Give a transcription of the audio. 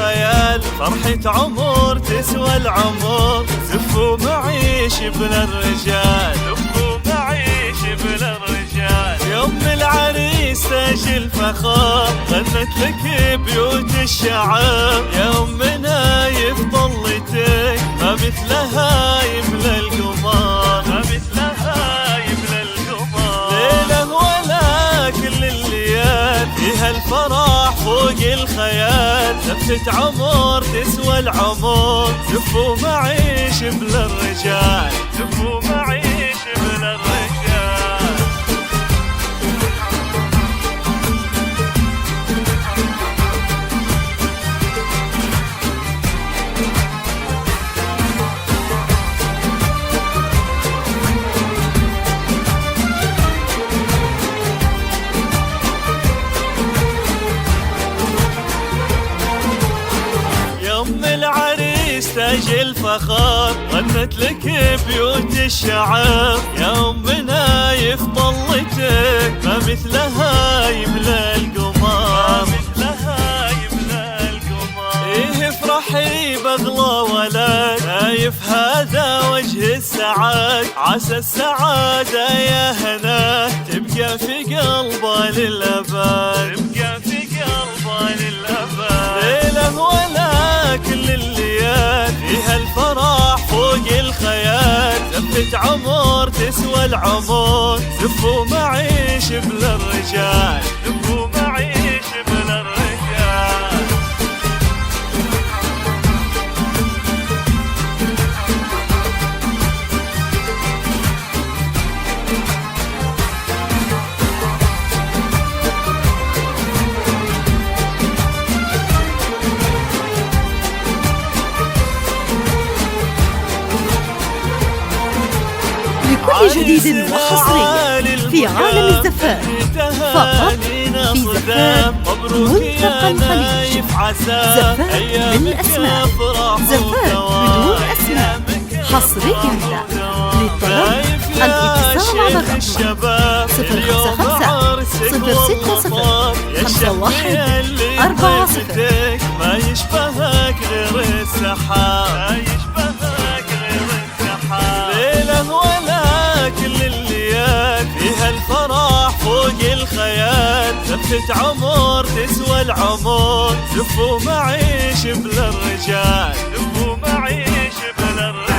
الخيال، فرحة عمر تسوى العمر، زفوا معيش بلا الرجال، زفوا معيش بلا الرجال. يوم العريس تاج الفخار، غنت لك بيوت الشعب، يا أمنا يفضلتك ما مثلها يملى القمر، ما مثلها يملى القمر. ليلة ولا كل الليال، فيها الفرح فوق الخيال، زفة عمر تسوى العمر، زفوا معيش بلا الرجال، زفوا معيش بلا الرجال. يوم العريس تاج الفخار، غنت لك بيوت الشعب، يا أمنا يفضلتك ما مثلها يملى القمر، ما مثلها يملى القمر. إيه افرحي بأغلى ولد، شايف هذا وجه السعاد، عسى السعادة يا هنا تبقى في قلبه للأبد، تبقى في قلبه للأبد. ليلة ولا كل الليال، فيها الفرح فوق الخيال، زفة عمر تسوى العمر، زفوا معيش بلا الرجال، زفوا معيش بلا الرجال. لكل جديد وحصري في عالم الزفاف فقط في زفاف ملتقى الخليج. زفاف بالأسماء، زفاف بدون أسماء، حصريا للطلب الاتصال على الرقم 055 060 ما يشبهك غير السحاب، ما يشبهك غير السحاب. ليلة ولا كل الليال، فيها الفرح فوق الخيال، زفة عمر تسوى العمر، زفوا معيش بلا الرجال، زفوا معيش بلا الرجال.